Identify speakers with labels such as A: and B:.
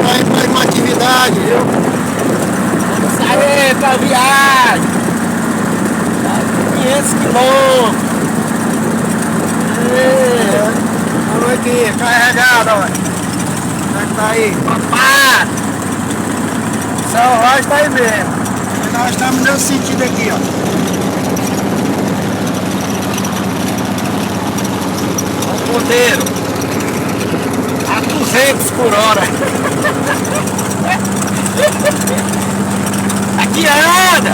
A: Vai mais uma atividade, viu?
B: Vamos sair pra viagem. 500 quilômetros.
A: Vamos aqui, carregado, olha. Como é que tá aí?
B: Papai.
A: São Rocha tá aí mesmo. Nós estamos nesse sentido aqui, ó.
B: O ponteiro a 200 por hora. Aqui anda.